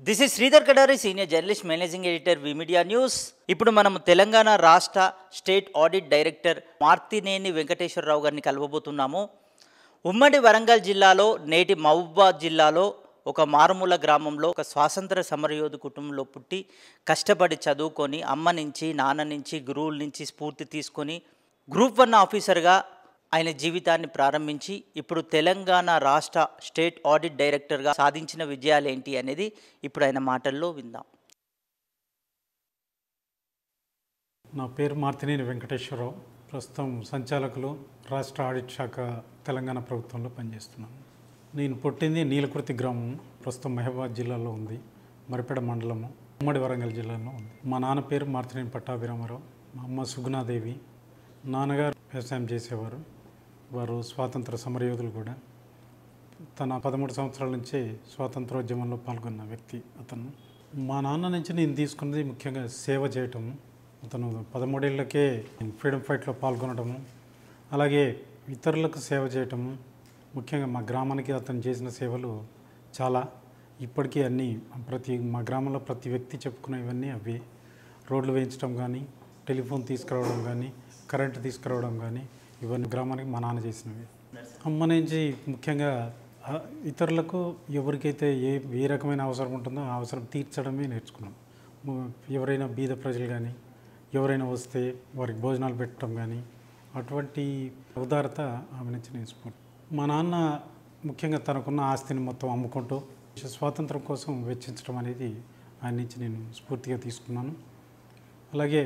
This is Sridhar Kadari, senior journalist, managing editor, we media news. ఇప్పుడు మనం తెలంగాణ రాష్ట్ర state audit director Martineni Venkateswararao గారిని కలవబోతున్నాము. ఉమ్మడి వరంగల్ జిల్లాలో, నేటి మహబూబాబాద్ జిల్లాలో ఒక మారుమూల గ్రామంలో ఒక స్వాతంత్ర సమరయోధు కుటుంబంలో పుట్టి కష్టపడి చదువుకొని అమ్మ నుంచి, నాన్న నుంచి, గురువుల నుంచి స్ఫూర్తి తీసుకొని గ్రూప్ 1 ఆఫీసర్గా ఆయన జీవితాన్ని ప్రారంభించి ఇప్పుడు తెలంగాణ రాష్ట్ర స్టేట్ ఆడిట్ డైరెక్టర్గా సాధించిన విజయాలు ఏంటి అనేది ఇప్పుడు ఆయన మాటల్లో విందాం. నా పేరు మార్తినేని వెంకటేశ్వరరావు. ప్రస్తుతం సంచాలకులు రాష్ట్ర ఆడిట్ శాఖ తెలంగాణ ప్రభుత్వంలో పనిచేస్తున్నాను. నేను పుట్టింది నీలకుర్తి గ్రామం, ప్రస్తుతం మహబూబాబాద్ జిల్లాలో ఉంది. మరిపేడ మండలము, ఉమ్మడి వరంగల్ జిల్లాలో ఉంది. మా నాన్న పేరు మార్తినేని పట్టాభిరామారావు, మా అమ్మ సుగుణాదేవి. నాన్నగారు వ్యవసాయం చేసేవారు. వారు స్వాతంత్ర సమరయోధులు కూడా. తన 13 సంవత్సరాల నుంచే స్వాతంత్రోద్యమంలో పాల్గొన్న వ్యక్తి అతను. మా నాన్న నుంచి నేను తీసుకున్నది ముఖ్యంగా సేవ చేయటము. అతను 13 ఏళ్ళకే ఫ్రీడమ్ ఫైట్లో పాల్గొనడము, అలాగే ఇతరులకు సేవ చేయటము. ముఖ్యంగా మా గ్రామానికి అతను చేసిన సేవలు చాలా. ఇప్పటికీ అన్నీ మా గ్రామంలో ప్రతి వ్యక్తి చెప్పుకునేవన్నీ అవి. రోడ్లు వేయించడం కానీ, టెలిఫోన్ తీసుకురావడం కానీ, కరెంటు తీసుకురావడం కానీ, ఇవన్నీ గ్రామానికి మా నాన్న చేసినవి. అమ్మ నుంచి ముఖ్యంగా ఇతరులకు ఎవరికైతే ఏ రకమైన అవసరం ఉంటుందో ఆ అవసరం తీర్చడమే నేర్చుకున్నాం. ఎవరైనా బీద ప్రజలు కానీ ఎవరైనా వస్తే వారికి భోజనాలు పెట్టడం కానీ, అటువంటి ఉదారత ఆమె నుంచి నేర్చుకున్నాను. మా నాన్న ముఖ్యంగా తనకున్న ఆస్తిని మొత్తం అమ్ముకుంటూ స్వాతంత్రం కోసం వెచ్చించడం అనేది ఆయన నుంచి నేను స్ఫూర్తిగా తీసుకున్నాను. అలాగే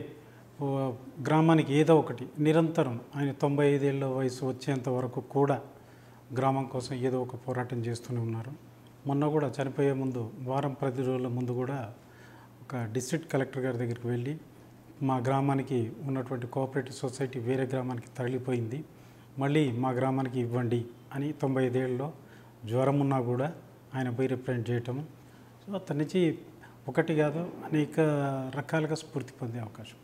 గ్రామానికి ఏదో ఒకటి నిరంతరం ఆయన 95 ఏళ్ళ వయసు వచ్చేంత వరకు కూడా గ్రామం కోసం ఏదో ఒక పోరాటం చేస్తూనే ఉన్నారు. మొన్న కూడా చనిపోయే ముందు, వారం 10 రోజుల ముందు కూడా ఒక డిస్ట్రిక్ట్ కలెక్టర్ గారి దగ్గరికి వెళ్ళి మా గ్రామానికి ఉన్నటువంటి కోఆపరేటివ్ సొసైటీ వేరే గ్రామానికి తరలిపోయింది, మళ్ళీ మా గ్రామానికి ఇవ్వండి అని 95 ఏళ్ళలో జ్వరం ఉన్నా కూడా ఆయన పోయి రిప్రజెంట్ చేయటము. సో అతని నుంచి ఒకటి కాదు అనేక రకాలుగా స్ఫూర్తి పొందే అవకాశం.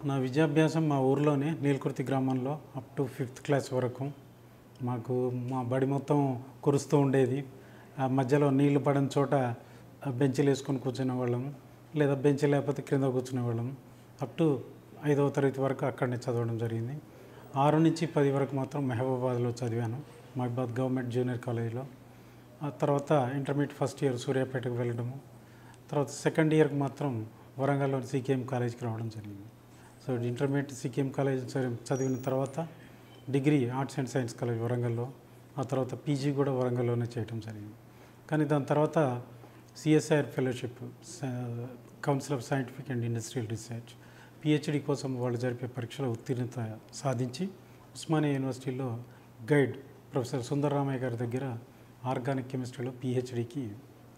నా విద్యాభ్యాసం మా ఊర్లోనే నీలకుర్తి గ్రామంలో అప్ టు 5th క్లాస్ వరకు. మాకు మా బడి మొత్తం కురుస్తూ ఉండేది. ఆ మధ్యలో నీళ్లు పడని చోట బెంచీలు వేసుకొని కూర్చునే వాళ్ళము, లేదా బెంచ్ లేకపోతే క్రింద కూర్చునే వాళ్ళము. అప్ టు 5వ తరగతి వరకు అక్కడనే చదవడం జరిగింది. 6 నుంచి 10 వరకు మాత్రం మహబూబాబాద్లో చదివాను, మహబూబాబాద్ గవర్నమెంట్ జూనియర్ కాలేజీలో. ఆ తర్వాత ఇంటర్మీడియట్ ఫస్ట్ ఇయర్ సూర్యాపేటకు వెళ్ళడము, తర్వాత సెకండ్ ఇయర్కి మాత్రం వరంగల్లోని సికేఎం కాలేజీకి రావడం జరిగింది. సో ఇంటర్మీడియట్ సికేఎం కాలేజ్ చదివిన తర్వాత degree arts and science college వరంగల్లో, ఆ తర్వాత పీజీ కూడా వరంగల్లోనే చేయడం జరిగింది. కానీ దాని తర్వాత CSIR fellowship, council of scientific and industrial research, PhD కోసం వాళ్ళు జరిపే పరీక్షలో ఉత్తీర్ణత సాధించి ఉస్మానియా యూనివర్సిటీలో గైడ్ ప్రొఫెసర్ సుందరరామయ్య గారి దగ్గర ఆర్గానిక్ కెమిస్ట్రీలో పిహెచ్డికి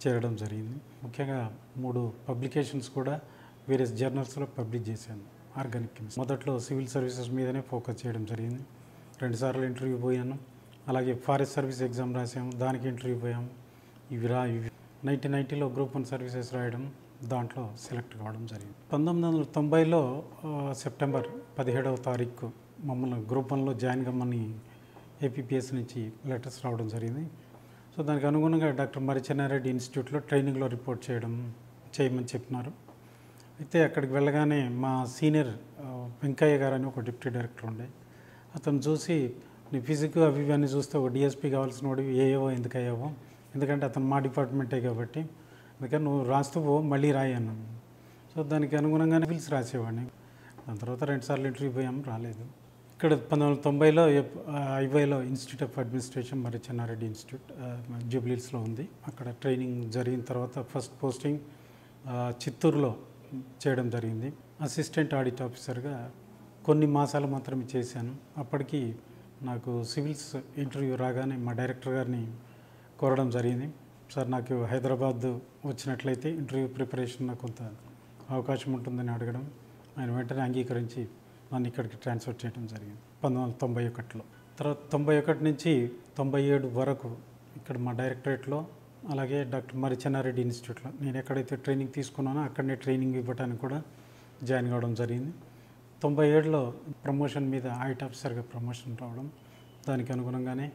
చేరడం జరిగింది. ముఖ్యంగా 3 పబ్లికేషన్స్ కూడా వేరే జర్నల్స్లో పబ్లిష్ చేశాను ఆర్గానిక్ కెమిస్ట్రీ. మొదట్లో సివిల్ సర్వీసెస్ మీదనే ఫోకస్ చేయడం జరిగింది. 2 సార్లు ఇంటర్వ్యూ పోయాను. అలాగే ఫారెస్ట్ సర్వీస్ ఎగ్జామ్ రాసాము, దానికి ఇంటర్వ్యూ పోయాము. ఇవి 1990లో గ్రూప్ 1 సర్వీసెస్ రాయడం, దాంట్లో సెలెక్ట్ కావడం జరిగింది. 1990లో సెప్టెంబర్ 17వ తారీఖు మమ్మల్ని గ్రూప్ 1లో జాయిన్ కమ్మని ఏపీపీఎస్ నుంచి లెటర్స్ రావడం జరిగింది. సో దానికి అనుగుణంగా డాక్టర్ మరిచెన్నారెడ్డి ఇన్స్టిట్యూట్లో ట్రైనింగ్లో రిపోర్ట్ చేయమని చెప్పినారు. అయితే అక్కడికి వెళ్ళగానే మా సీనియర్ వెంకయ్య గారు అని ఒక డిప్యూటీ డైరెక్టర్ ఉండే, అతను చూసి నీ ఫిజిక్ అవి ఇవన్నీ చూస్తే ఒక డిఎస్పీ కావాల్సిన వాడు ఏవో ఎందుకు అయ్యావో, ఎందుకంటే అతను మా డిపార్ట్మెంటే కాబట్టి, అందుకని నువ్వు రాస్తూ పో, మళ్ళీ రాయి అన్నాను. సో దానికి అనుగుణంగానే ఫిల్స్ రాసేవాడిని. దాని తర్వాత 2 సార్లు ఇంటర్వ్యూ పోయాము, రాలేదు. ఇక్కడ 1990లో ఐవైలో ఇన్స్టిట్యూట్ ఆఫ్ అడ్మినిస్ట్రేషన్ మరిచెన్నారెడ్డి ఇన్స్టిట్యూట్ జూబ్లీహిల్స్లో ఉంది. అక్కడ ట్రైనింగ్ జరిగిన తర్వాత ఫస్ట్ పోస్టింగ్ చిత్తూరులో చేయడం జరిగింది. అసిస్టెంట్ ఆడిట్ ఆఫీసర్గా కొన్ని మాసాలు మాత్రమే చేశాను. అప్పటికి నాకు సివిల్స్ ఇంటర్వ్యూ రాగానే మా డైరెక్టర్ గారిని కోరడం జరిగింది, సార్ నాకు హైదరాబాద్ వచ్చినట్లయితే ఇంటర్వ్యూ ప్రిపరేషన్ నాకు కొంత అవకాశం ఉంటుందని అడగడం, ఆయన వెంటనే అంగీకరించి నన్ను ఇక్కడికి ట్రాన్స్ఫర్ చేయడం జరిగింది 1991లో. తర్వాత 91 నుంచి 97 వరకు ఇక్కడ మా డైరెక్టరేట్లో, అలాగే డాక్టర్ మరిచెన్నారెడ్డి ఇన్స్టిట్యూట్లో నేను ఎక్కడైతే ట్రైనింగ్ తీసుకున్నానో అక్కడనే ట్రైనింగ్ ఇవ్వడానికి కూడా జాయిన్ కావడం జరిగింది. 97లో ప్రమోషన్ మీద ఆడిట్ ఆఫీసర్గా ప్రమోషన్ రావడం, దానికి అనుగుణంగానే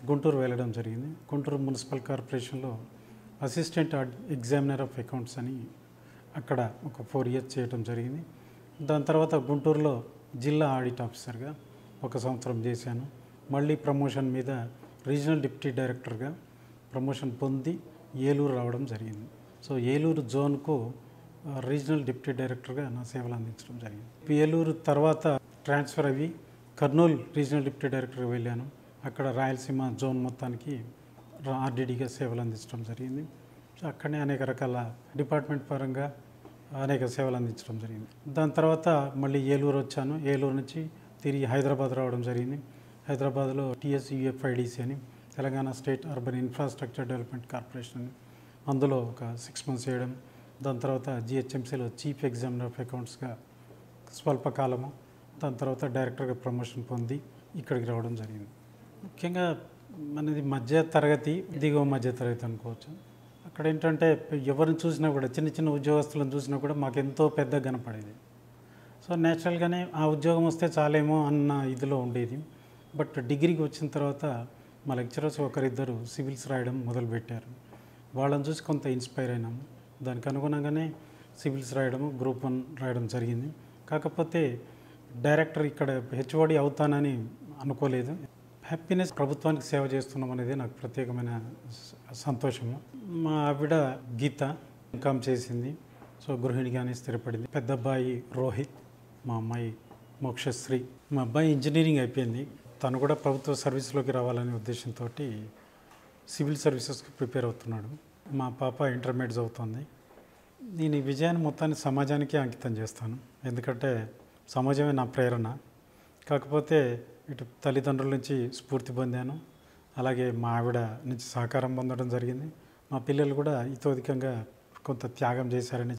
గుంటూరు వెళ్ళడం జరిగింది. గుంటూరు మున్సిపల్ కార్పొరేషన్లో అసిస్టెంట్ ఎగ్జామినర్ ఆఫ్ అకౌంట్స్ అని అక్కడ ఒక 4 ఇయర్స్ చేయడం జరిగింది. దాని తర్వాత గుంటూరులో జిల్లా ఆడిట్ ఆఫీసర్గా 1 సంవత్సరం చేశాను. మళ్ళీ ప్రమోషన్ మీద రీజనల్ డిప్యూటీ డైరెక్టర్గా ప్రమోషన్ పొంది ఏలూరు రావడం జరిగింది. సో ఏలూరు జోన్కు రీజనల్ డిప్యూటీ డైరెక్టర్గా నా సేవలు అందించడం జరిగింది. ఏలూరు తర్వాత ట్రాన్స్ఫర్ అయ్యి కర్నూలు రీజనల్ డిప్యూటీ డైరెక్టర్గా వెళ్ళాను. అక్కడ రాయలసీమ జోన్ మొత్తానికి ఆర్డీడీగా సేవలు అందించడం జరిగింది. సో అక్కడనే అనేక రకాల డిపార్ట్మెంట్ పరంగా అనేక సేవలు అందించడం జరిగింది. దాని తర్వాత మళ్ళీ ఏలూరు వచ్చాను. ఏలూరు నుంచి తిరిగి హైదరాబాద్ రావడం జరిగింది. హైదరాబాద్లో TSUFIDC అని Telangana state urban infrastructure development corporation అని అందులో ఒక 6 months చేయడం. దాని తర్వాత GHMCలో చీఫ్ ఎగ్జామినర్ ఆఫ్ అకౌంట్స్గా స్వల్పకాలము, దాని తర్వాత డైరెక్టర్గా ప్రమోషన్ పొంది ఇక్కడికి రావడం జరిగింది. ముఖ్యంగా మనది మధ్య తరగతి, దిగువ మధ్య తరగతి అనుకోవచ్చు. అక్కడ ఏంటంటే ఎవరిని చూసినా కూడా చిన్న చిన్న ఉద్యోగస్తులను చూసినా కూడా మాకు ఎంతో పెద్దగా కనపడేది. సో నేచురల్గానే ఆ ఉద్యోగం వస్తే చాలేమో అన్న ఇదిలో ఉండేది. బట్ డిగ్రీకి వచ్చిన తర్వాత మా లెక్చరర్స్ ఒకరిద్దరు సివిల్స్ రాయడం మొదలుపెట్టారు. వాళ్ళని చూసి కొంత ఇన్స్పైర్ అయినాము. దానికి అనుగుణంగానే సివిల్స్ రాయడము, Group 1 రాయడం జరిగింది. కాకపోతే డైరెక్టర్ ఇక్కడ HOD అవుతానని అనుకోలేదు. హ్యాపీనెస్, ప్రభుత్వానికి సేవ చేస్తున్నాం అనేది నాకు ప్రత్యేకమైన సంతోషము. మా ఆవిడ గీత ఇన్కమ్ చేసింది. సో గృహిణిగానే స్థిరపడింది. పెద్ద అబ్బాయి రోహిత్, మా అమ్మాయి మోక్షశ్రీ. మా అబ్బాయి ఇంజనీరింగ్ అయిపోయింది. తను కూడా ప్రభుత్వ సర్వీస్లోకి రావాలనే ఉద్దేశంతో సివిల్ సర్వీసెస్కి ప్రిపేర్ అవుతున్నాడు. మా పాప ఇంటర్మీడియట్ చదువుతుంది. నేను ఈ విజయాన్ని మొత్తాన్ని సమాజానికి అంకితం చేస్తాను. ఎందుకంటే సమాజమే నా ప్రేరణ. కాకపోతే ఇటు తల్లిదండ్రుల నుంచి స్ఫూర్తి పొందాను, అలాగే మా ఆవిడ నుంచి సహకారం పొందడం జరిగింది. మా పిల్లలు కూడా ఇతోధికంగా కొంత త్యాగం చేశారని